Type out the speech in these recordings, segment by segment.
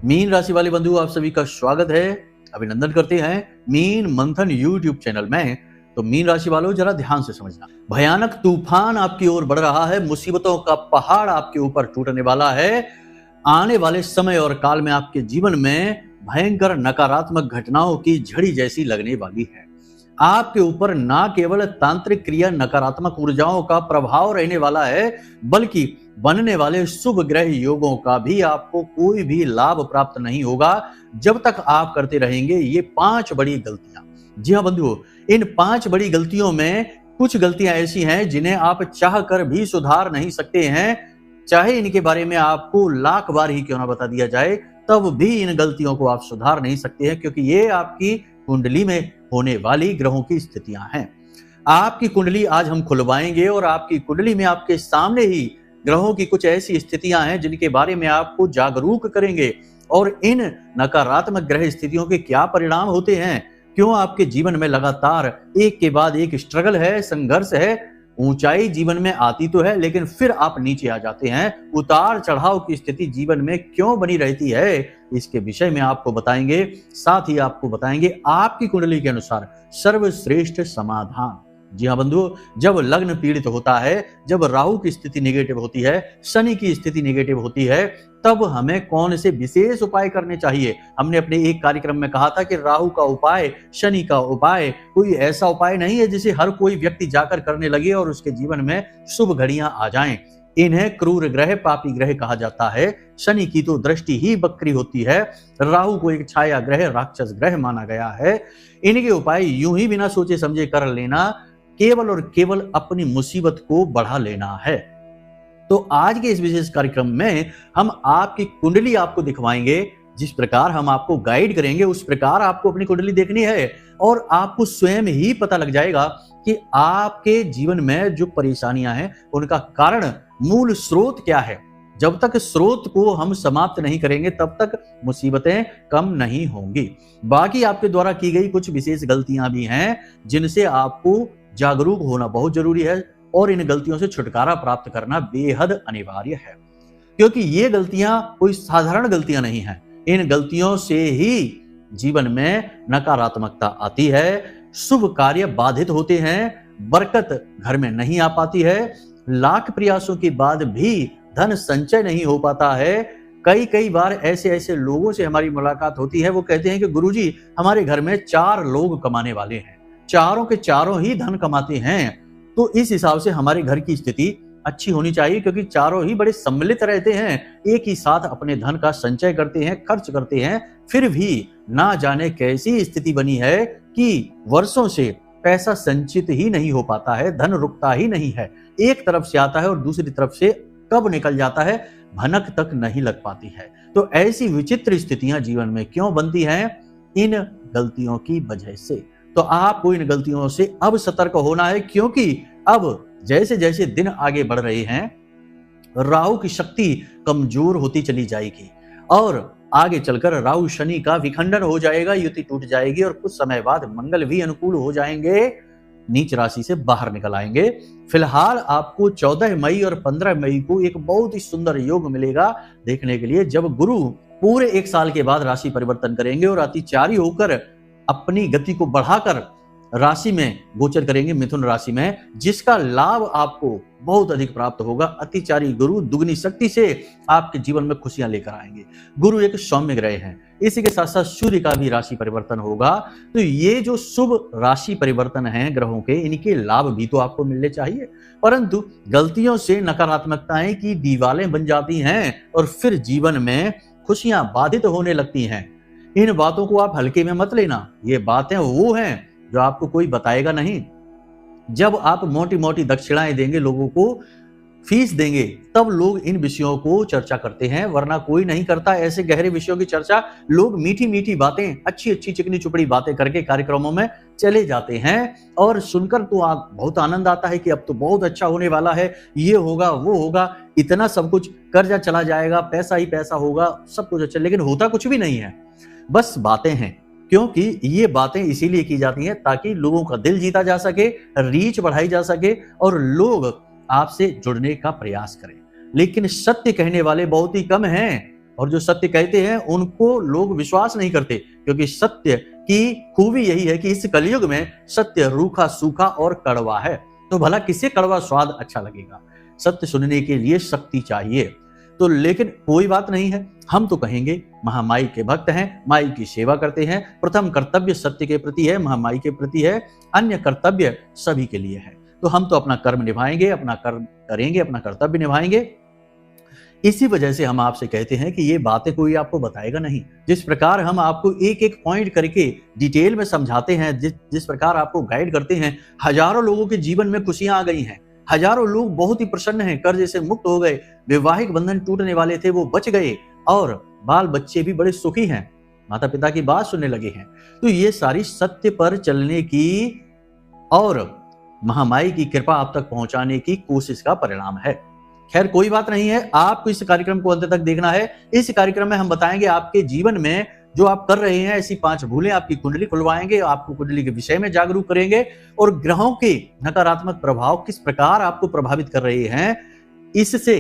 Mean राशि वाले बंधु, आप सभी का स्वागत है। अभिनंदन करते हैं मीन मंथन यूट्यूब चैनल में। तो मीन राशि वालों, जरा ध्यान से समझना। भयानक तूफान आपकी ओर बढ़ रहा है, मुसीबतों का पहाड़ आपके ऊपर टूटने वाला है। आने वाले समय और काल में आपके जीवन में भयंकर नकारात्मक घटनाओं की झड़ी जैसी लगने वाली है। आपके ऊपर ना केवल तांत्रिक क्रिया नकारात्मक ऊर्जाओं का प्रभाव रहने वाला है, बल्कि बनने वाले शुभ ग्रह योगों का भी आपको कोई भी लाभ प्राप्त नहीं होगा जब तक आप करते रहेंगे ये 5 बड़ी गलतियां। जी हाँ बंधुओं, इन 5 बड़ी गलतियों में कुछ गलतियां ऐसी हैं जिन्हें आप चाह कर भी सुधार नहीं सकते हैं। चाहे इनके बारे में आपको लाख बार ही क्यों ना बता दिया जाए, तब भी इन गलतियों को आप सुधार नहीं सकते हैं, क्योंकि ये आपकी कुंडली में होने वाली ग्रहों की स्थितियां हैं। आपकी कुंडली आज हम खुलवाएंगे और आपकी कुंडली में आपके सामने ही ग्रहों की कुछ ऐसी स्थितियां हैं जिनके बारे में आपको जागरूक करेंगे, और इन नकारात्मक ग्रह स्थितियों के क्या परिणाम होते हैं, क्यों आपके जीवन में लगातार एक के बाद एक स्ट्रगल है, संघर्ष है। ऊंचाई जीवन में आती तो है, लेकिन फिर आप नीचे आ जाते हैं। उतार चढ़ाव की स्थिति जीवन में क्यों बनी रहती है, इसके विषय में आपको बताएंगे। साथ ही आपको बताएंगे आपकी कुंडली के अनुसार सर्वश्रेष्ठ समाधान। जी हाँ बंधुओं, जब लग्न पीड़ित होता है, जब राहु की स्थिति नेगेटिव होती है, शनि की स्थिति नेगेटिव होती है, तब हमें कौन से विशेष उपाय करने चाहिए। हमने अपने एक कार्यक्रम में कहा था कि राहु का उपाय, शनि का उपाय कोई ऐसा उपाय नहीं है जिसे हर कोई व्यक्ति जाकर करने लगे और उसके जीवन में शुभ घड़ियां आ जाएं। इन्हें क्रूर ग्रह, पापी ग्रह कहा जाता है। शनि की तो दृष्टि ही बकरी होती है, राहु को एक छाया ग्रह, राक्षस ग्रह माना गया है। इनके उपाय यूं ही बिना सोचे समझे कर लेना केवल और केवल अपनी मुसीबत को बढ़ा लेना है। तो आज के इस विशेष कार्यक्रम में हम आपकी कुंडली आपको दिखवाएंगे। जिस प्रकार हम आपको गाइड करेंगे उस प्रकार आपको अपनी कुंडली देखनी है, और आपको स्वयं ही पता लग जाएगा कि आपके जीवन में जो परेशानियां हैं उनका कारण, मूल स्रोत क्या है। जब तक स्रोत को हम समाप्त नहीं करेंगे तब तक मुसीबतें कम नहीं होंगी। बाकी आपके द्वारा की गई कुछ विशेष गलतियां भी हैं जिनसे आपको जागरूक होना बहुत जरूरी है, और इन गलतियों से छुटकारा प्राप्त करना बेहद अनिवार्य है, क्योंकि ये गलतियां कोई साधारण गलतियां नहीं हैं। इन गलतियों से ही जीवन में नकारात्मकता आती है, शुभ कार्य बाधित होते हैं, बरकत घर में नहीं आ पाती है, लाख प्रयासों के बाद भी धन संचय नहीं हो पाता है। कई बार ऐसे लोगों से हमारी मुलाकात होती है, वो कहते हैं कि गुरुजी, हमारे घर में 4 लोग कमाने वाले हैं, चारों के चारों ही धन कमाते हैं। तो इस हिसाब से हमारे घर की स्थिति अच्छी होनी चाहिए, क्योंकि चारों ही बड़े सम्मिलित रहते हैं, एक ही साथ अपने धन का संचय करते हैं, खर्च करते हैं। फिर भी ना जाने कैसी स्थिति बनी है कि वर्षों से पैसा संचित ही नहीं हो पाता है, धन रुकता ही नहीं है। एक तरफ से आता है और दूसरी तरफ से कब निकल जाता है, भनक तक नहीं लग पाती है। तो ऐसी विचित्र स्थितियां जीवन में क्यों बनती हैं? इन गलतियों की वजह से। तो आपको इन गलतियों से अब सतर्क होना है, क्योंकि अब जैसे जैसे दिन आगे बढ़ रहे हैं, राहु की शक्ति कमजोर होती चली जाएगी, और आगे चलकर राहु शनि का विखंडन हो जाएगा, युति टूट जाएगी, और कुछ समय बाद मंगल भी अनुकूल हो जाएंगे, नीच राशि से बाहर निकल आएंगे। फिलहाल आपको 14 मई और 15 मई को एक बहुत ही सुंदर योग मिलेगा देखने के लिए, जब गुरु पूरे 1 साल के बाद राशि परिवर्तन करेंगे और अतिचारी होकर अपनी गति को बढ़ाकर राशि में गोचर करेंगे, मिथुन राशि में, जिसका लाभ आपको बहुत अधिक प्राप्त होगा। अतिचारी गुरु दुगनी शक्ति से आपके जीवन में खुशियां लेकर आएंगे। गुरु एक सौम्य ग्रह हैं, इसी के साथ साथ सूर्य का भी राशि परिवर्तन होगा। तो ये जो शुभ राशि परिवर्तन हैं ग्रहों के, इनके लाभ भी तो आपको मिलने चाहिए, परंतु गलतियों से नकारात्मकताएं की दीवारें बन जाती हैं और फिर जीवन में खुशियां बाधित होने लगती हैं। इन बातों को आप हल्के में मत लेना, ये बातें वो हैं जो आपको कोई बताएगा नहीं। जब आप मोटी मोटी दक्षिणाएं देंगे, लोगों को फीस देंगे, तब लोग इन विषयों को चर्चा करते हैं, वरना कोई नहीं करता ऐसे गहरे विषयों की चर्चा। लोग मीठी मीठी बातें, अच्छी चिकनी चुपड़ी बातें करके कार्यक्रमों में चले जाते हैं, और सुनकर तो आप बहुत आनंद आता है कि अब तो बहुत अच्छा होने वाला है, ये होगा वो होगा, इतना सब कुछ, कर्जा चला जाएगा, पैसा ही पैसा होगा, सब कुछ अच्छा। लेकिन होता कुछ भी नहीं है, बस बातें हैं, क्योंकि ये बातें इसीलिए की जाती हैं ताकि लोगों का दिल जीता जा सके, रीच बढ़ाई जा सके, और लोग आपसे जुड़ने का प्रयास करें। लेकिन सत्य कहने वाले बहुत ही कम हैं। और जो सत्य कहते हैं उनको लोग विश्वास नहीं करते, क्योंकि सत्य की खूबी यही है कि इस कलयुग में सत्य रूखा सूखा और कड़वा है। तो भला किसे कड़वा स्वाद अच्छा लगेगा? सत्य सुनने के लिए शक्ति चाहिए। तो लेकिन कोई बात नहीं है, हम तो कहेंगे महामाई के भक्त हैं, माई की सेवा करते हैं, प्रथम कर्तव्य सत्य के प्रति है, महामाई के प्रति है, अन्य कर्तव्य सभी के लिए है। तो हम तो अपना कर्म निभाएंगे, अपना कर्म करेंगे, अपना कर्तव्य निभाएंगे। इसी वजह से हम आपसे कहते हैं कि ये बातें कोई आपको बताएगा नहीं। जिस प्रकार हम आपको एक एक पॉइंट करके डिटेल में समझाते हैं, जिस प्रकार आपको गाइड करते हैं, हजारों लोगों के जीवन में खुशियां आ गई हैं, हजारों लोग बहुत ही प्रसन्न हैं, कर्ज से मुक्त हो गए, वैवाहिक बंधन टूटने वाले थे वो बच गए, और बाल बच्चे भी बड़े सुखी हैं, माता पिता की बात सुनने लगे हैं। तो ये सारी सत्य पर चलने की और महामाई की कृपा आप तक पहुंचाने की कोशिश का परिणाम है। खैर कोई बात नहीं है, आपको इस कार्यक्रम को अंत तक देखना है। इस कार्यक्रम में हम बताएंगे आपके जीवन में जो आप कर रहे हैं ऐसी 5 भूलें, आपकी कुंडली खुलवाएंगे, आपको कुंडली के विषय में जागरूक करेंगे, और ग्रहों के नकारात्मक प्रभाव किस प्रकार आपको प्रभावित कर रहे हैं, इससे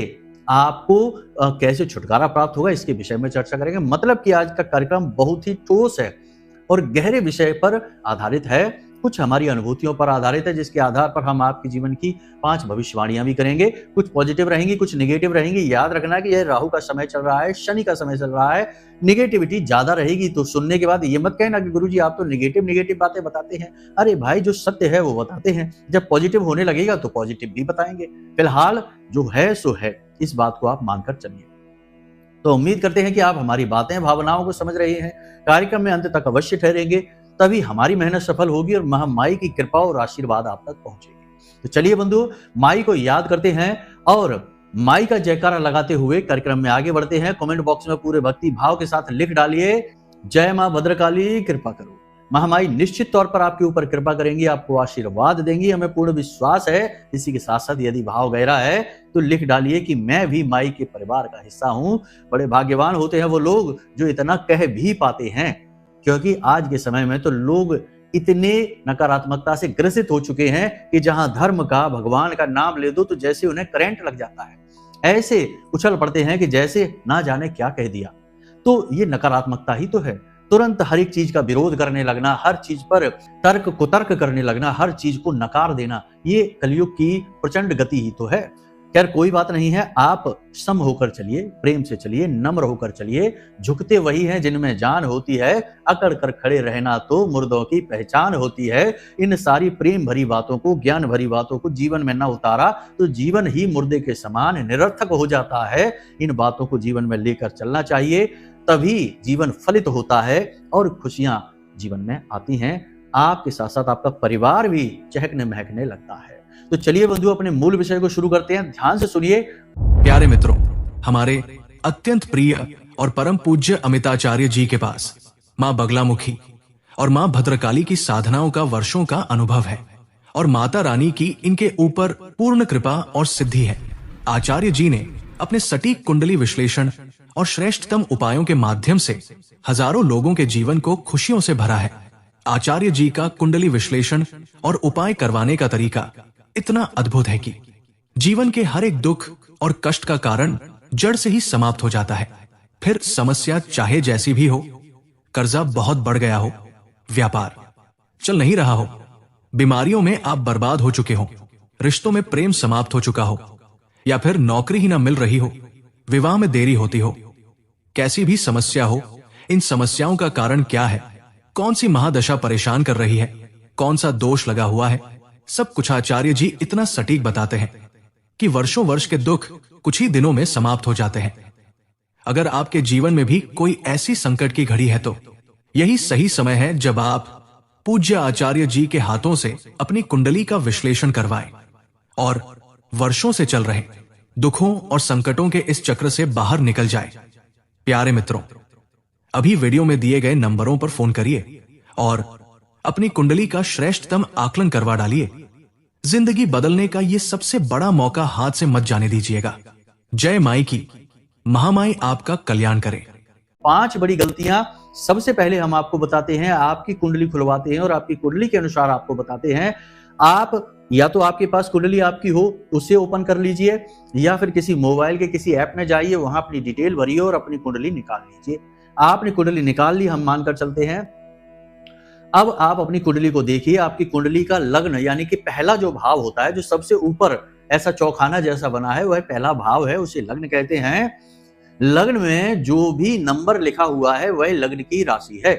आपको कैसे छुटकारा प्राप्त होगा, इसके विषय में चर्चा करेंगे। मतलब कि आज का कार्यक्रम बहुत ही ठोस है और गहरे विषय पर आधारित है, कुछ हमारी अनुभूतियों पर आधारित है, जिसके आधार पर हम आपके जीवन की 5 भविष्यवाणियां भी करेंगे। कुछ पॉजिटिव रहेंगी, कुछ नेगेटिव रहेंगी। याद रखना कि यह राहु का समय चल रहा है, शनि का समय चल रहा है, निगेटिविटी ज्यादा रहेगी। तो सुनने के बाद ये मत कहना कि गुरुजी आप तो नेगेटिव बातें बताते हैं। अरे भाई, जो सत्य है वो बताते हैं, जब पॉजिटिव होने लगेगा तो पॉजिटिव भी बताएंगे। फिलहाल जो है सो है, इस बात को आप मानकर चलिए। तो उम्मीद करते हैं कि आप हमारी बातें भावनाओं को समझ रहे हैं, कार्यक्रम में अंत तक अवश्य ठहरेंगे, तभी हमारी मेहनत सफल होगी और महामाई की कृपा और आशीर्वाद आप तक पहुंचेगी। तो चलिए बंधु, माई को याद करते हैं और माई का जयकारा लगाते हुए कार्यक्रम में आगे बढ़ते हैं। कमेंट बॉक्स में पूरे भक्ति भाव के साथ लिख डालिए, जय मां भद्रकाली कृपा करो। महामाई निश्चित तौर पर आपके ऊपर कृपा करेंगी, आपको आशीर्वाद देंगी, हमें पूर्ण विश्वास है। इसी के साथ साथ यदि भाव गहरा है तो लिख डालिए कि मैं भी माई के परिवार का हिस्सा हूं। बड़े भाग्यवान होते हैं वो लोग जो इतना कह भी पाते हैं, क्योंकि आज के समय में तो लोग इतने नकारात्मकता से ग्रसित हो चुके हैं कि जहां धर्म का, भगवान का नाम ले दो तो जैसे उन्हें करंट लग जाता है, ऐसे उछल पड़ते हैं कि जैसे ना जाने क्या कह दिया। तो ये नकारात्मकता ही तो है। तुरंत हर एक चीज का विरोध करने लगना, हर चीज पर तर्क कुतर्क करने लगना, हर चीज को नकार देना, ये कलयुग की प्रचंड गति ही तो है। खैर कोई बात नहीं है, आप सम होकर चलिए, प्रेम से चलिए, नम्र होकर चलिए। झुकते वही हैं जिनमें जान होती है, अकड़ कर खड़े रहना तो मुर्दों की पहचान होती है। इन सारी प्रेम भरी बातों को, ज्ञान भरी बातों को जीवन में न उतारा तो जीवन ही मुर्दे के समान निरर्थक हो जाता है। इन बातों को जीवन में लेकर चलना चाहिए, तभी जीवन फलित होता है और खुशियां जीवन में आती हैं। आपके साथ साथ आपका परिवार भी चहकने महकने लगता है। तो चलिए बंधु, अपने मूल विषय को शुरू करते हैं, ध्यान से सुनिए। प्यारे मित्रों, हमारे अत्यंत प्रिय और परम पूज्य अमिताचार्य जी के पास मां बगलामुखी और मां भद्रकाली की साधनाओं का वर्षों का अनुभव है और माता रानी की इनके ऊपर पूर्ण कृपा और सिद्धि है। आचार्य जी ने अपने सटीक कुंडली विश्लेषण और श्रेष्ठतम उपायों के माध्यम से हजारों लोगों के जीवन को खुशियों से भरा है। आचार्य जी का कुंडली विश्लेषण और उपाय करवाने का तरीका इतना अद्भुत है कि जीवन के हर एक दुख और कष्ट का कारण जड़ से ही समाप्त हो जाता है। फिर समस्या चाहे जैसी भी हो, कर्जा बहुत बढ़ गया हो, व्यापार चल नहीं रहा हो, बीमारियों में आप बर्बाद हो चुके हो, रिश्तों में प्रेम समाप्त हो चुका हो, या फिर नौकरी ही ना मिल रही हो, विवाह में देरी होती हो, कैसी भी समस्या हो, इन समस्याओं का कारण क्या है, कौन सी महादशा परेशान कर रही है, कौन सा दोष लगा हुआ है, सब कुछ आचार्य जी इतना सटीक बताते हैं कि वर्षों वर्ष के दुख कुछ ही दिनों में समाप्त हो जाते हैं। अगर आपके जीवन में भी कोई ऐसी संकट की घड़ी है तो यही सही समय है जब आप पूज्य आचार्य जी के हाथों से अपनी कुंडली का विश्लेषण करवाएं और वर्षों से चल रहे दुखों और संकटों के इस चक्र से बाहर निकल जाए। प्यारे मित्रों, अभी वीडियो में दिए गए नंबरों पर फोन करिए और अपनी कुंडली का श्रेष्ठतम आकलन करवा डालिए। जिंदगी बदलने का ये सबसे बड़ा मौका हाथ से मत जाने दीजिएगा। जय माई की, महामाई आपका कल्याण करे। 5 बड़ी गलतियां सबसे पहले हम आपको बताते हैं, आपकी कुंडली खुलवाते हैं और आपकी कुंडली के अनुसार आपको बताते हैं। आप या तो आपके पास कुंडली आपकी हो, उसे ओपन कर लीजिए, या फिर किसी मोबाइल के किसी ऐप में जाइए, वहां अपनी डिटेल भरिए और अपनी कुंडली निकाल लीजिए। आपने कुंडली निकाल ली, हम मानकर चलते हैं। अब आप अपनी कुंडली को देखिए, आपकी कुंडली का लग्न यानी कि पहला जो भाव होता है, जो सबसे ऊपर ऐसा चौखाना जैसा बना है, वह पहला भाव है, उसे लग्न कहते हैं। लग्न में जो भी नंबर लिखा हुआ है वह लग्न की राशि है।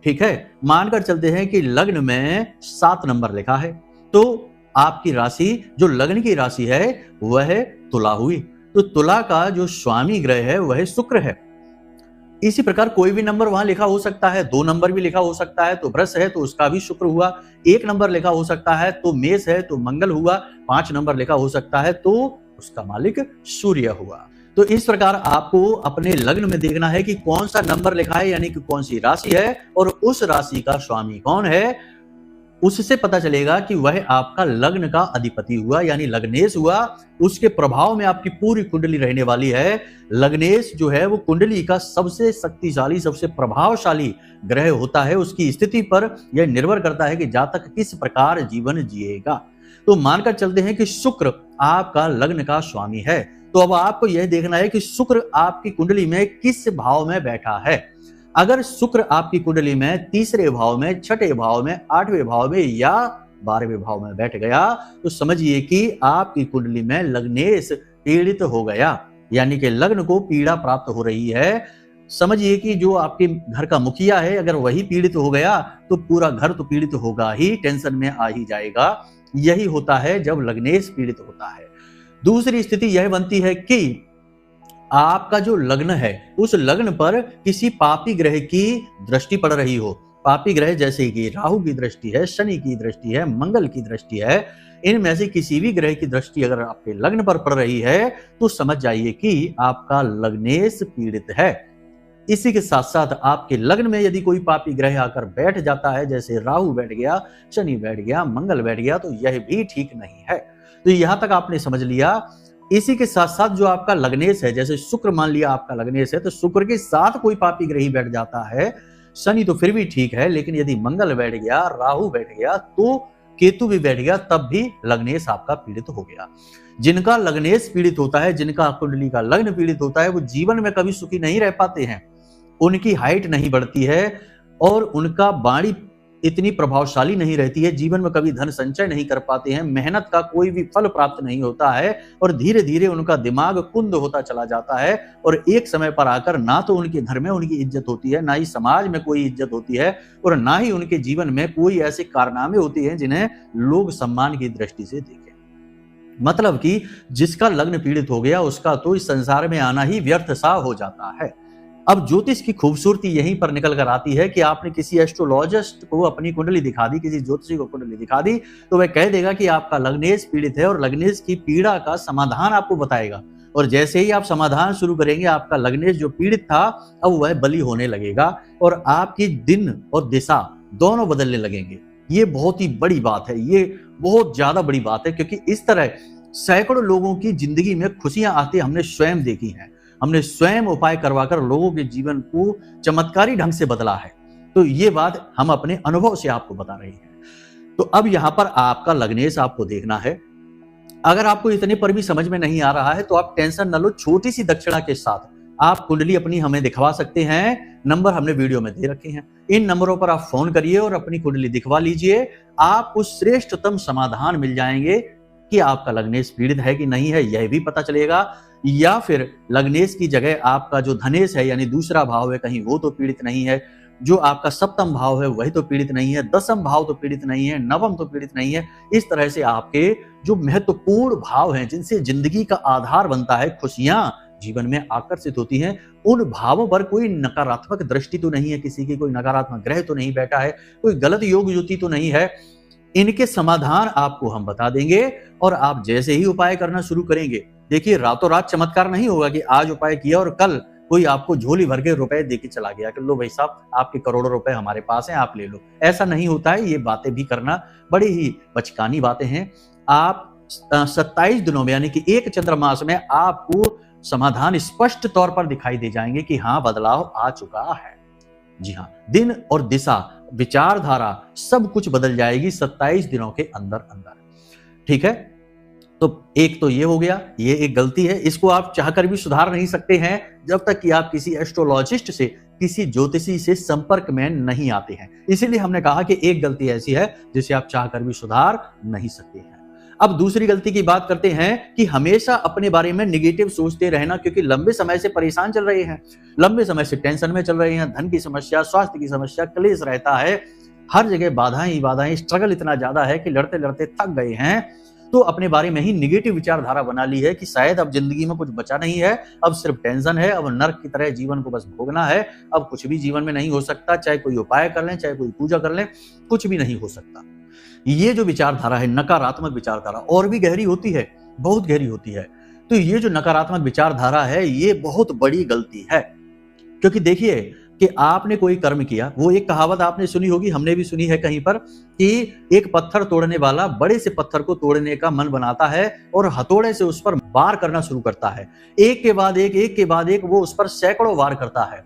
ठीक है, मानकर चलते हैं कि लग्न में 7 नंबर लिखा है, तो आपकी राशि जो लग्न की राशि है वह तुला हुई। तो तुला का जो स्वामी ग्रह है वह शुक्र है। इसी प्रकार कोई भी नंबर वहां लिखा हो सकता है, 2 नंबर भी लिखा हो सकता है तो वृष है तो उसका भी शुक्र हुआ, 1 नंबर लिखा हो सकता है तो मेष है तो मंगल हुआ, 5 नंबर लिखा हो सकता है तो उसका मालिक सूर्य हुआ। तो इस प्रकार आपको अपने लग्न में देखना है कि कौन सा नंबर लिखा है, यानी कि कौन सी राशि है और उस राशि का स्वामी कौन है। उससे पता चलेगा कि वह आपका लग्न का अधिपति हुआ, यानी लग्नेश हुआ। उसके प्रभाव में आपकी पूरी कुंडली रहने वाली है। लग्नेश जो है वो कुंडली का सबसे शक्तिशाली, सबसे प्रभावशाली ग्रह होता है। उसकी स्थिति पर यह निर्भर करता है कि जातक किस प्रकार जीवन जिएगा। तो मानकर चलते हैं कि शुक्र आपका लग्न का स्वामी है। तो अब आपको यह देखना है कि शुक्र आपकी कुंडली में किस भाव में बैठा है। अगर शुक्र आपकी कुंडली में 3रे भाव में, 6ठे भाव में, 8वें भाव में या 12वें भाव में बैठ गया तो समझिए कि आपकी कुंडली में लग्नेश पीड़ित हो गया, यानी कि लग्न को पीड़ा प्राप्त हो रही है। समझिए कि जो आपके घर का मुखिया है, अगर वही पीड़ित हो गया तो पूरा घर तो पीड़ित होगा ही, टेंशन में आ ही जाएगा। यही होता है जब लग्नेश पीड़ित होता है। दूसरी स्थिति यह बनती है कि आपका जो लग्न है उस लग्न पर किसी पापी ग्रह की दृष्टि पड़ रही हो। पापी ग्रह जैसे कि राहु की दृष्टि है, शनि की दृष्टि है, मंगल की दृष्टि है, इनमें से किसी भी ग्रह की दृष्टि अगर आपके लग्न पर पड़ रही है तो समझ जाइए कि आपका लग्नेश पीड़ित है। इसी के साथ साथ आपके लग्न में यदि कोई पापी ग्रह आकर बैठ जाता है, जैसे राहु बैठ गया, शनि बैठ गया, मंगल बैठ गया, तो यह भी ठीक नहीं है। तो यहां तक आपने समझ लिया। इसी के साथ साथ जो आपका लग्नेश है, जैसे शुक्र मान लिया आपका लग्नेश है, तो शुक्र के साथ कोई पापी ग्रही बैठ जाता है, शनि तो फिर भी ठीक है, लेकिन यदि मंगल बैठ गया, राहु बैठ गया, तो केतु भी बैठ गया, तब भी लग्नेश आपका पीड़ित हो गया। जिनका लग्नेश पीड़ित होता है, जिनका कुंडली का लग्न पीड़ित होता है, वो जीवन में कभी सुखी नहीं रह पाते हैं। उनकी हाइट नहीं बढ़ती है और उनका वाणी इतनी प्रभावशाली नहीं रहती है, जीवन में कभी धन संचय नहीं कर पाते हैं, मेहनत का कोई भी फल प्राप्त नहीं होता है और धीरे धीरे उनका दिमाग कुंद होता चला जाता है और एक समय पर आकर ना तो उनके घर में उनकी इज्जत होती है, ना ही समाज में कोई इज्जत होती है और ना ही उनके जीवन में कोई ऐसे कारनामे होते हैं जिन्हें लोग सम्मान की दृष्टि से देखें। मतलब कि जिसका लग्न पीड़ित हो गया उसका तो इस संसार में आना ही व्यर्थ सा हो जाता है। अब ज्योतिष की खूबसूरती यहीं पर निकल कर आती है कि आपने किसी एस्ट्रोलॉजिस्ट को अपनी कुंडली दिखा दी, किसी ज्योतिषी को कुंडली दिखा दी, तो वह कह देगा कि आपका लग्नेश पीड़ित है और लग्नेश की पीड़ा का समाधान आपको बताएगा। और जैसे ही आप समाधान शुरू करेंगे, आपका लग्नेश जो पीड़ित था अब वह बली होने लगेगा और आपकी दिन और दिशा दोनों बदलने लगेंगे। ये बहुत ही बड़ी बात है, ये बहुत ज्यादा बड़ी बात है, क्योंकि इस तरह सैकड़ों लोगों की जिंदगी में खुशियां आती हमने स्वयं देखी हैं। हमने स्वयं उपाय करवाकर लोगों के जीवन को चमत्कारी ढंग से बदला है। तो ये बात हम अपने अनुभव से आपको बता रहे हैं। तो अब यहां पर आपका लग्नेश आपको देखना है। अगर आपको इतने पर भी समझ में नहीं आ रहा है तो आप टेंशन न लो, छोटी सी दक्षिणा के साथ आप कुंडली अपनी हमें दिखवा सकते हैं। नंबर हमने वीडियो में दे रखे हैं, इन नंबरों पर आप फोन करिए और अपनी कुंडली दिखवा लीजिए। आपको श्रेष्ठतम समाधान मिल जाएंगे कि आपका लग्नेश पीड़ित है कि नहीं है, यह भी पता चलेगा, या फिर लग्नेश की जगह आपका जो धनेश है यानी दूसरा भाव है, कहीं वो तो पीड़ित नहीं है, जो आपका सप्तम भाव है वही तो पीड़ित नहीं है, दसम भाव तो पीड़ित नहीं है, नवम तो पीड़ित नहीं है। इस तरह से आपके जो महत्वपूर्ण भाव हैं, जिनसे जिंदगी का आधार बनता है, खुशियां जीवन में आकर्षित होती हैं, उन भावों पर कोई नकारात्मक दृष्टि तो नहीं है, किसी की कोई नकारात्मक ग्रह तो नहीं बैठा है, कोई गलत योग युति तो नहीं है। इनके समाधान आपको हम बता देंगे और आप जैसे ही उपाय करना शुरू करेंगे, देखिए रातों रात चमत्कार नहीं होगा कि आज उपाय किया और कल कोई आपको झोली भर के रुपए देके चला गया कि लो भाई साहब आपके करोड़ों रुपए हमारे पास हैं, आप ले लो। ऐसा नहीं होता है, ये बातें भी करना बड़ी ही बचकानी बातें हैं। आप 27 दिनों में यानी कि एक चंद्रमास में आपको समाधान स्पष्ट तौर पर दिखाई दे जाएंगे कि हाँ बदलाव आ चुका है। जी हाँ, दिन और दिशा विचारधारा सब कुछ बदल जाएगी 27 दिनों के अंदर अंदर। ठीक है, तो एक तो ये हो गया, ये एक गलती है, इसको आप चाहकर भी सुधार नहीं सकते हैं जब तक कि आप किसी एस्ट्रोलॉजिस्ट से, किसी ज्योतिषी से संपर्क में नहीं आते हैं। इसीलिए हमने कहा कि एक गलती ऐसी है जिसे आप चाहकर भी सुधार नहीं सकते हैं। अब दूसरी गलती की बात करते हैं कि हमेशा अपने बारे में नेगेटिव सोचते रहना, क्योंकि लंबे समय से परेशान चल रहे हैं, लंबे समय से टेंशन में चल रहे हैं, धन की समस्या, स्वास्थ्य की समस्या, क्लेश रहता है, हर जगह बाधाएं ही बाधाएं, स्ट्रगल इतना ज्यादा है कि लड़ते लड़ते थक गए हैं, तो अपने बारे में ही निगेटिव विचारधारा बना ली है कि शायद अब जिंदगी में कुछ बचा नहीं है, अब सिर्फ टेंशन है, अब नर्क की तरह जीवन को बस भोगना है, अब कुछ भी जीवन में नहीं हो सकता, चाहे कोई उपाय कर लें, चाहे कोई पूजा कर लें, कुछ भी नहीं हो सकता। ये जो विचारधारा है, नकारात्मक विचारधारा, और भी गहरी होती है, बहुत गहरी होती है। तो ये जो नकारात्मक विचारधारा है, ये बहुत बड़ी गलती है। क्योंकि देखिए कि आपने कोई कर्म किया, वो एक कहावत आपने सुनी होगी, हमने भी सुनी है कहीं पर, कि एक पत्थर तोड़ने वाला बड़े से पत्थर को तोड़ने का मन बनाता है और हथौड़े से उस पर वार करना शुरू करता है, एक के बाद एक वो उस पर सैकड़ों वार करता है,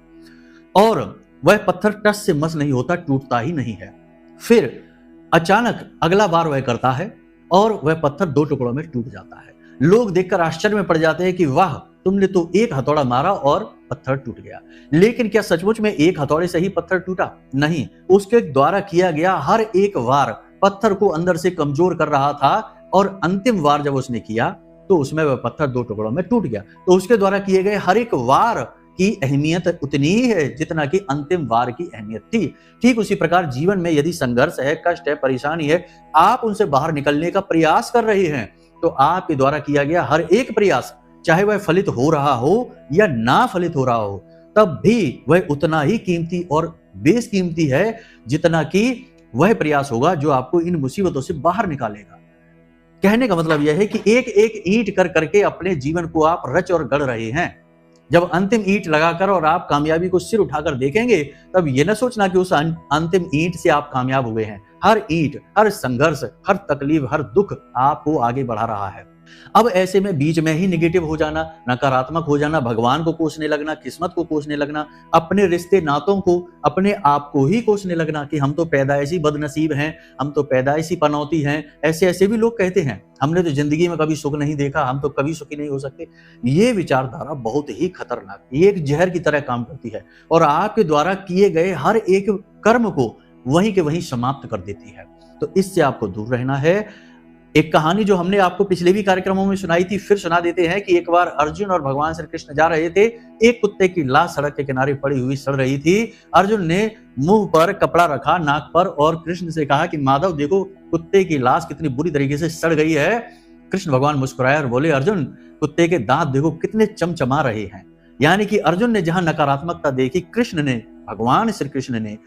और वह पत्थर टस से मस नहीं होता, टूटता ही नहीं है। फिर अचानक अगला बार वह करता है और वह पत्थर 2 टुकड़ों में टूट जाता है। लोग देखकर आश्चर्य में पड़ जाते हैं कि वाह, तुमने तो एक हथौड़ा मारा और पत्थर टूट गया। लेकिन क्या सचमुच में एक हथौड़े से ही पत्थर टूटा? नहीं, उसके द्वारा किया गया हर एक वार पत्थर को अंदर से कमजोर कर रहा था, और अंतिम वार जब उसने किया तो उसमें वह पत्थर 2 टुकड़ों में टूट गया। तो उसके द्वारा किए गए हर एक वार की अहमियत उतनी ही है जितना कि अंतिम वार की अहमियत थी। ठीक उसी प्रकार जीवन में यदि संघर्ष है, कष्ट है, परेशानी है, आप उनसे बाहर निकलने का प्रयास कर रहे हैं, तो आपके द्वारा किया गया हर एक प्रयास, चाहे वह फलित हो रहा हो या ना फलित हो रहा हो, तब भी वह उतना ही कीमती और बेशकीमती है जितना कि वह प्रयास होगा जो आपको इन मुसीबतों से बाहर निकालेगा। कहने का मतलब यह है कि एक एक ईंट कर करके अपने जीवन को आप रच और गढ़ रहे हैं। जब अंतिम ईंट लगाकर और आप कामयाबी को सिर उठाकर देखेंगे, तब यह न सोचना कि उस अंतिम ईंट से आप कामयाब हुए हैं। हर ईंट, हर संघर्ष, हर तकलीफ, हर दुख आपको आगे बढ़ा रहा है। अब ऐसे में बीच में ही निगेटिव हो जाना, नकारात्मक हो जाना, भगवान को कोसने लगना, किस्मत को कोसने लगना, अपने रिश्ते नातों को, अपने आप को ही कोसने लगना कि हम तो पैदाइशी बदनसीब हैं, हम तो पैदाइशी पनौती हैं, ऐसे भी लोग कहते हैं, हमने तो जिंदगी में कभी सुख नहीं देखा, हम तो कभी सुखी नहीं हो सकते। ये विचारधारा बहुत ही खतरनाक, ये एक जहर की तरह काम करती है और आपके द्वारा किए गए हर एक कर्म को वहीं के वहीं समाप्त कर देती है। तो इससे आपको दूर रहना है। एक कहानी जो हमने आपको पिछले भी कार्यक्रमों में सुनाई थी, फिर सुना देते हैं कि एक बार अर्जुन और भगवान श्री कृष्ण जा रहे थे। एक कुत्ते की लाश सड़क के किनारे पड़ी हुई सड़ रही थी। अर्जुन ने मुंह पर कपड़ा रखा, नाक पर, और कृष्ण से कहा कि माधव देखो, कुत्ते की लाश कितनी बुरी तरीके से सड़ गई है। कृष्ण भगवान मुस्कुराए और बोले, अर्जुन कुत्ते के दांत देखो कितने चमचमा रहे हैं। यानी कि अर्जुन ने जहां नकारात्मकता देखी, कृष्ण ने, भगवान श्री कृष्ण ने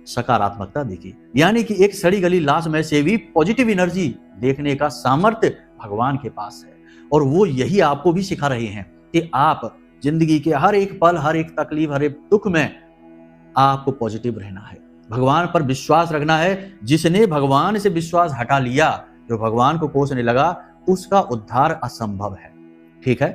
सकारात्मकता देखी। यानी कि एक सड़ी गली लाश में से भी पॉजिटिव एनर्जी देखने का सामर्थ्य भगवान के पास है, और वो यही आपको भी सिखा रहे हैं कि आप जिंदगी के हर एक पल, हर एक तकलीफ, हर एक दुख में आपको पॉजिटिव रहना है, भगवान पर विश्वास रखना है। जिसने भगवान से विश्वास हटा लिया, जो भगवान को कोसने लगा, उसका उद्धार असंभव है। ठीक है,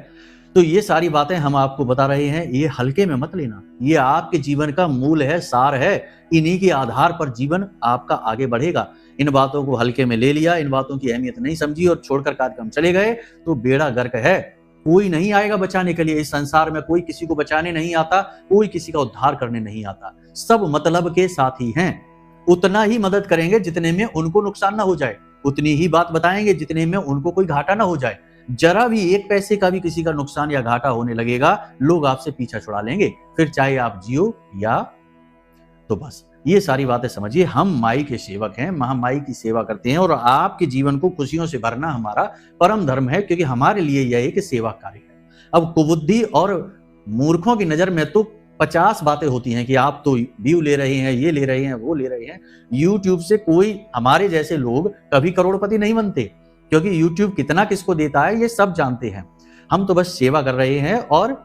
तो ये सारी बातें हम आपको बता रहे हैं, ये हल्के में मत लेना, ये आपके जीवन का मूल है, सार है। इन्हीं के आधार पर जीवन आपका आगे बढ़ेगा। इन बातों को हल्के में ले लिया, इन बातों की अहमियत नहीं समझी और छोड़कर कार्यक्रम चले गए, तो बेड़ा गर्क है। कोई नहीं आएगा बचाने के लिए। इस संसार में कोई किसी को बचाने नहीं आता, कोई किसी का उद्धार करने नहीं आता। सब मतलब के साथी हैं, उतना ही मदद करेंगे जितने में उनको नुकसान ना हो जाए, उतनी ही बात बताएंगे जितने में उनको कोई घाटा ना हो जाए। जरा भी एक पैसे का भी किसी का नुकसान या घाटा होने लगेगा, लोग आपसे पीछा छुड़ा लेंगे, फिर चाहे आप जियो या तो बस। ये सारी बातें समझिए। हम माई के सेवक हैं, महामाई की सेवा करते हैं, और आपके जीवन को खुशियों से भरना हमारा परम धर्म है, क्योंकि हमारे लिए यह एक सेवा कार्य है। अब कुबुद्धि और मूर्खों की नजर में तो 50 बातें होती हैं कि आप तो व्यू ले रहे हैं, ये ले रहे हैं, वो ले रहे हैं। यूट्यूब से कोई, हमारे जैसे लोग कभी करोड़पति नहीं बनते, क्योंकि यूट्यूब कितना किसको देता है ये सब जानते हैं। हम तो बस सेवा कर रहे हैं, और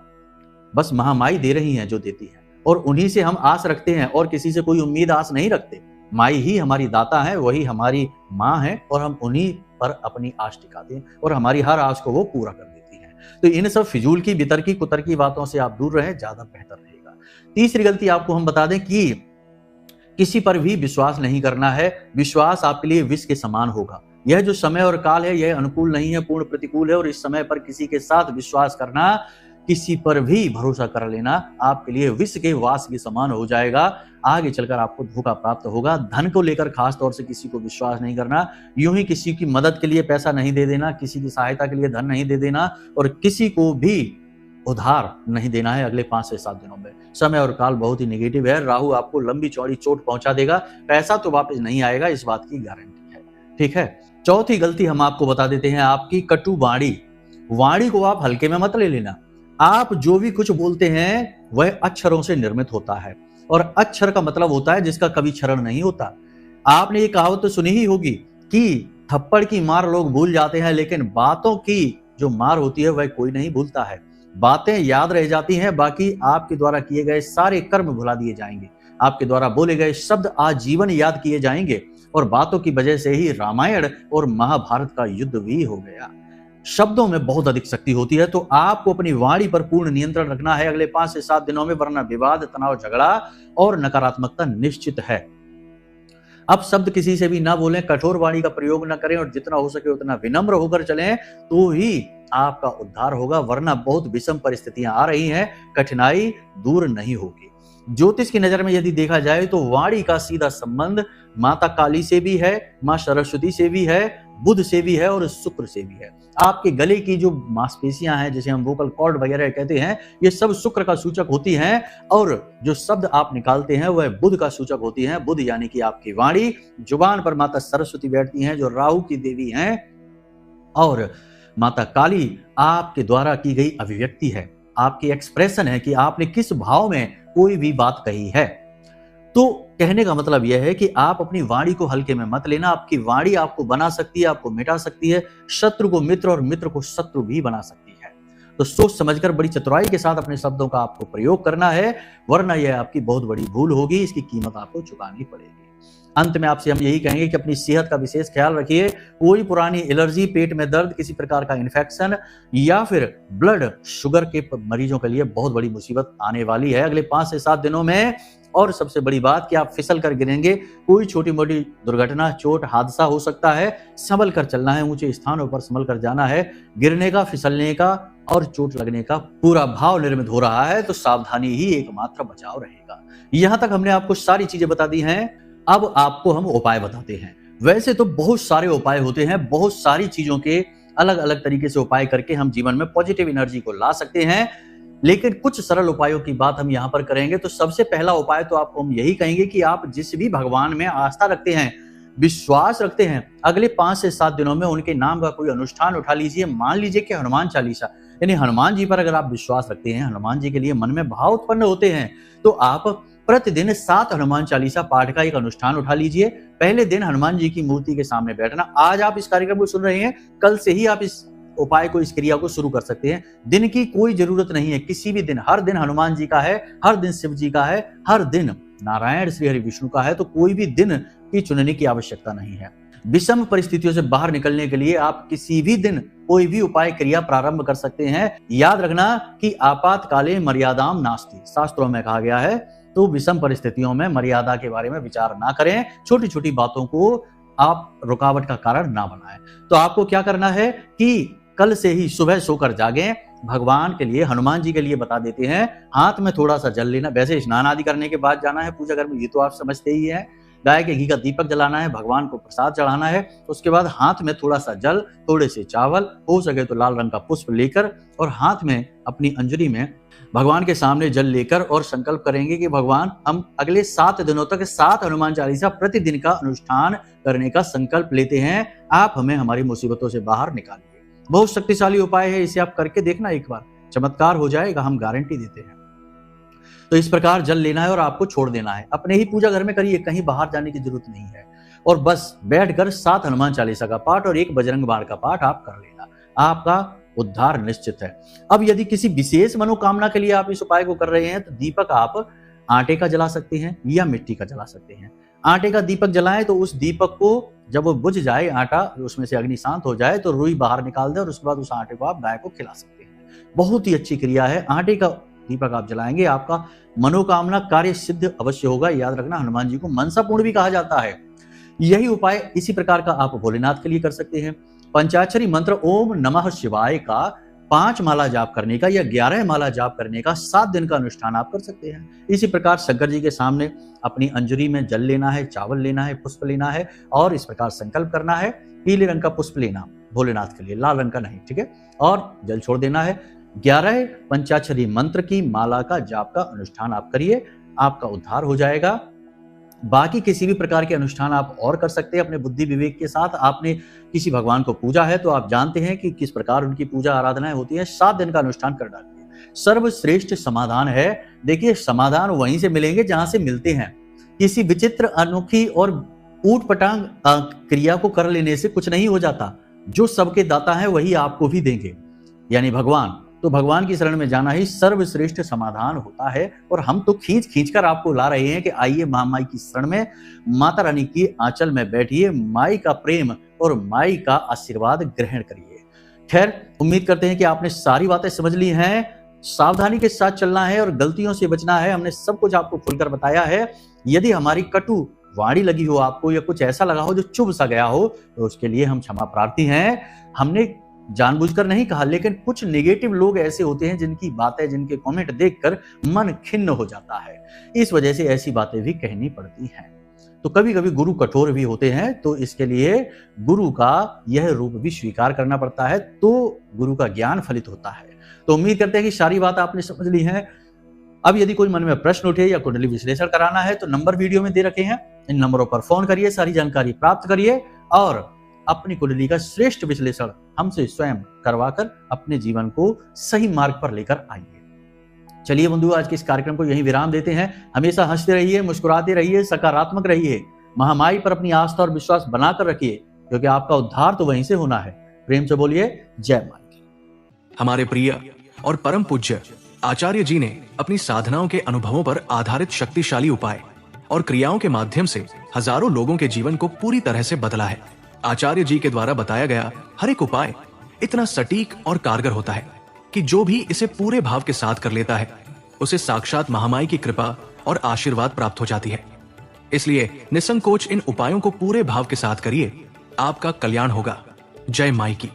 बस महामाई दे रही हैं जो देती है, और उन्हीं से हम आस रखते हैं, और किसी से कोई उम्मीद आस नहीं रखते। माई ही हमारी दाता है, वही हमारी माँ है, और हम उन्हीं पर अपनी आस टिकाते हैं, और हमारी हर आस को वो पूरा कर देती है। तो इन सब फिजूल की, बितरकी, कुतरकी बातों से आप दूर रहें, ज्यादा बेहतर रहेगा। तीसरी गलती आपको हम बता दें कि किसी पर भी विश्वास नहीं करना है। विश्वास आपके लिए विष के समान होगा। यह जो समय और काल है यह अनुकूल नहीं है, पूर्ण प्रतिकूल है। और इस समय पर किसी के साथ विश्वास करना, किसी पर भी भरोसा कर लेना आपके लिए विष के वास के समान हो जाएगा। आगे चलकर आपको धोखा प्राप्त होगा। धन को लेकर खास तौर से किसी को विश्वास नहीं करना, यूं ही किसी की मदद के लिए पैसा नहीं दे देना, किसी की सहायता के लिए धन नहीं दे देना और किसी को भी उधार नहीं देना है अगले 5 से 7 दिनों में। समय और काल बहुत ही नेगेटिव है। राहु आपको लंबी चौड़ी चोट पहुंचा देगा, पैसा तो वापस नहीं आएगा, इस बात की गारंटी है। ठीक है। चौथी गलती हम आपको बता देते हैं, आपकी कटु वाणी। वाणी को आप हल्के में मत ले लेना। आप जो भी कुछ बोलते हैं वह अक्षरों से निर्मित होता है और अक्षर का मतलब होता है जिसका कभी क्षरण नहीं होता। आपने ये कहावत तो सुनी ही होगी कि थप्पड़ की मार लोग भूल जाते हैं, लेकिन बातों की जो मार होती है वह कोई नहीं भूलता है। बातें याद रह जाती हैं, बाकी आपके द्वारा किए गए सारे कर्म भुला दिए जाएंगे। आपके द्वारा बोले गए शब्द आजीवन याद किए जाएंगे और बातों की वजह से ही रामायण और महाभारत का युद्ध भी हो गया। शब्दों में बहुत अधिक शक्ति होती है, तो आपको अपनी वाणी पर पूर्ण नियंत्रण रखना है अगले 5 से 7 दिनों में, वरना विवाद, तनाव, झगड़ा और नकारात्मकता निश्चित है। अब शब्द किसी से भी ना बोलें, कठोर वाणी का प्रयोग ना करें और जितना हो सके उतना विनम्र होकर चलें, तो ही आपका उद्धार होगा, वरना बहुत विषम परिस्थितियां आ रही हैं, कठिनाई दूर नहीं होगी। ज्योतिष की नजर में यदि देखा जाए तो वाणी का सीधा संबंध माता काली से भी है, मां सरस्वती से भी है, बुध से भी है और शुक्र से भी है। आपके गले की जो मांसपेशियां हैं, जिसे हम वोकल कॉर्ड वगैरह कहते हैं, ये सब शुक्र का सूचक होती हैं और जो शब्द आप निकालते हैं वह बुध का सूचक होती हैं। बुध यानी कि आपकी वाणी। जुबान पर माता सरस्वती बैठती हैं जो राहु की देवी हैं और माता काली आपके द्वारा की गई अभिव्यक्ति है, आपकी एक्सप्रेशन है कि आपने किस भाव में कोई भी बात कही है। तो कहने का मतलब यह है कि आप अपनी वाणी को हल्के में मत लेना। आपकी वाणी आपको बना सकती है, आपको मिटा सकती है, शत्रु को मित्र और मित्र को शत्रु भी बना सकती है। तो सोच समझकर बड़ी चतुराई के साथ अपने शब्दों का आपको प्रयोग करना है, वरना यह आपकी बहुत बड़ी भूल होगी, इसकी कीमत आपको चुकानी पड़ेगी। अंत में आपसे हम यही कहेंगे कि अपनी सेहत का विशेष ख्याल रखिए। कोई पुरानी एलर्जी, पेट में दर्द, किसी प्रकार का इन्फेक्शन या फिर ब्लड शुगर के मरीजों के लिए बहुत बड़ी मुसीबत आने वाली है अगले 5 से 7 दिनों में। और सबसे बड़ी बात कि आप फिसल कर गिरेंगे, कोई छोटी मोटी दुर्घटना, चोट, हादसा हो सकता है। संभल कर चलना है, ऊंचे स्थानों पर संभल कर जाना है। गिरने का, फिसलने का और चोट लगने का पूरा भाव निर्मित हो रहा है, तो सावधानी ही एकमात्र बचाव रहेगा। यहां तक हमने आपको सारी चीजें बता दी हैं। अब आपको हम उपाय बताते हैं। वैसे तो बहुत सारे उपाय होते हैं, बहुत सारी चीजों के अलग अलग तरीके से उपाय करके हम जीवन में पॉजिटिव एनर्जी को ला सकते हैं, लेकिन कुछ सरल उपायों की बात हम यहाँ पर करेंगे। तो सबसे पहला उपाय तो आपको हम यही कहेंगे कि आप जिस भी भगवान में आस्था रखते हैं, विश्वास रखते हैं, अगले 5 से 7 दिनों में उनके नाम का कोई अनुष्ठान उठा लीजिए। मान लीजिए कि हनुमान चालीसा, यानी हनुमान जी पर अगर आप विश्वास रखते हैं, हनुमान जी के लिए मन में भाव उत्पन्न होते हैं, तो आप प्रतिदिन 7 हनुमान चालीसा पाठ का एक अनुष्ठान उठा लीजिए। पहले दिन हनुमान जी की मूर्ति के सामने बैठना। आज आप इस कार्यक्रम को सुन रहे हैं, कल से ही आप इस उपाय को, इस क्रिया को शुरू कर सकते हैं। दिन की कोई जरूरत नहीं है, किसी भी दिन, हर दिन हनुमान जी का है, हर दिन शिव जी का है, हर दिन नारायण श्री हरि विष्णु का है, तो कोई भी दिन की चुनने की आवश्यकता नहीं है। विषम परिस्थितियों से बाहर निकलने के लिए आप किसी भी दिन कोई भी उपाय क्रिया प्रारंभ कर सकते हैं। याद रखना कि आपातकाले मर्यादाम नास्ति, शास्त्रों में कहा गया है। तो विषम परिस्थितियों में मर्यादा के बारे में विचार ना करें, छोटी छोटी बातों को आप रुकावट का कारण ना बनाएं। तो आपको क्या करना है कि कल से ही सुबह सोकर जागें, भगवान के लिए, हनुमान जी के लिए बता देते हैं, हाथ में थोड़ा सा जल लेना। वैसे स्नान आदि करने के बाद जाना है पूजा घर में, ये तो आप समझते ही हैं। गाय के घी का दीपक जलाना है, भगवान को प्रसाद चढ़ाना है। उसके बाद हाथ में थोड़ा सा जल, थोड़े से चावल, हो सके तो लाल रंग का पुष्प लेकर और हाथ में अपनी अंजलि में भगवान के सामने जल लेकर और संकल्प करेंगे कि भगवान, हम अगले 7 दिनों तक 7 हनुमान चालीसा प्रतिदिन का अनुष्ठान करने का संकल्प लेते हैं। आप हमें हमारी मुसीबतों से बाहर निकालिए। बहुत शक्तिशाली उपाय है, इसे आप करके देखना एक बार, चमत्कार हो जाएगा, हम गारंटी देते हैं। तो इस प्रकार जल लेना है और आपको छोड़ देना है। अपने ही पूजा घर में करिए, कहीं बाहर जाने की जरूरत नहीं है। और बस बैठकर 7 हनुमान चालीसा का पाठ और 1 बजरंग बाण का पाठ आप कर लेना, आपका उद्धार निश्चित है। अब यदि किसी विशेष मनोकामना के लिए आप इस उपाय को कर रहे हैं, तो दीपक आप आटे का जला सकते हैं या मिट्टी का जला सकते हैं। आटे का दीपक जलाएं तो उस दीपक को जब वो बुझ जाए, आटा उसमें से अग्नि शांत हो जाए, तो रुई बाहर निकाल दें और उसके बाद उस आटे को आप गाय को खिला सकते हैं। बहुत ही अच्छी क्रिया है। आटे का दीपक आप जलाएंगे, आपका मनोकामना कार्य सिद्ध अवश्य होगा। याद रखना, हनुमान जी को मनसा पूर्ण भी कहा जाता है। यही उपाय इसी प्रकार का आप भोलेनाथ के लिए कर सकते हैं। पंचाक्षरी मंत्र ओम नमः शिवाय का 5 माला जाप करने का या 11 माला जाप करने का 7 दिन का अनुष्ठान आप कर सकते हैं। इसी प्रकार शंकर जी के सामने अपनी अंजलि में जल लेना है, चावल लेना है, पुष्प लेना है और इस प्रकार संकल्प करना है। पीले रंग का पुष्प लेना भोलेनाथ के लिए, लाल रंग का नहीं, ठीक है। और जल छोड़ देना है। 11 पंचाक्षरी मंत्र की माला का जाप का अनुष्ठान आप करिए, आपका उद्धार हो जाएगा। बाकी किसी भी प्रकार के अनुष्ठान आप और कर सकते हैं अपने बुद्धि विवेक के साथ। आपने किसी भगवान को पूजा है तो आप जानते हैं कि किस प्रकार उनकी पूजा आराधनाएं होती है। 7 दिन का अनुष्ठान कर डालिए। सर्वश्रेष्ठ समाधान है। देखिए, समाधान वहीं से मिलेंगे जहां से मिलते हैं। किसी विचित्र, अनोखी और ऊट पटांग क्रिया को कर लेने से कुछ नहीं हो जाता। जो सबके दाता है वही आपको भी देंगे, यानी भगवान। तो भगवान की शरण में जाना ही सर्वश्रेष्ठ समाधान होता है। और हम तो खींच खींच कर आपको ला रहे हैं कि आइए महामाई की शरण में, माता रानी की आंचल में बैठिए, माई का प्रेम और माई का आशीर्वाद ग्रहण करिए। खैर, उम्मीद करते हैं कि आपने सारी बातें समझ ली हैं। सावधानी के साथ चलना है और गलतियों से बचना है। हमने सब कुछ आपको खुलकर बताया है। यदि हमारी कटु वाणी लगी हो आपको या कुछ ऐसा लगा हो जो चुभ सा गया हो, तो उसके लिए हम क्षमा प्रार्थी हैं। हमने जानबूझकर नहीं कहा, लेकिन कुछ नेगेटिव लोग ऐसे होते हैं जिनकी बातें, जिनके कमेंट देखकर मन खिन्न हो जाता है। इस वजह से ऐसी बातें भी कहनी पड़ती हैं। तो कभी कभी गुरु कठोर भी होते हैं, तो इसके लिए गुरु का यह रूप भी स्वीकार करना पड़ता है, तो गुरु का ज्ञान फलित होता है। तो उम्मीद करते हैं कि सारी बात आपने समझ ली है। अब यदि कोई मन में प्रश्न उठे या कुंडली विश्लेषण कराना है तो नंबर वीडियो में दे रखे हैं। इन नंबरों पर फोन करिए, सारी जानकारी प्राप्त करिए और अपनी कुंडली का श्रेष्ठ विश्लेषण हमसे स्वयं करवाकर अपने जीवन को सही मार्ग पर लेकर आइए। चलिए बंधु, आज के इस कार्यक्रम को यहीं विराम देते हैं। हमेशा हंसते रहिए, मुस्कुराते रहिए, सकारात्मक रहिए। महामाई पर अपनी आस्था और विश्वास बनाकर रखिए, क्योंकि आपका उद्धार तो वहीं से होना है। प्रेम से बोलिए जय माई। हमारे प्रिय और परम पूज्य आचार्य जी ने अपनी साधनाओं के अनुभवों पर आधारित शक्तिशाली उपाय और क्रियाओं के माध्यम से हजारों लोगों के जीवन को पूरी तरह से बदला है। आचार्य जी के द्वारा बताया गया हर एक उपाय इतना सटीक और कारगर होता है कि जो भी इसे पूरे भाव के साथ कर लेता है, उसे साक्षात महामाई की कृपा और आशीर्वाद प्राप्त हो जाती है। इसलिए निसंकोच इन उपायों को पूरे भाव के साथ करिए, आपका कल्याण होगा। जय माई की।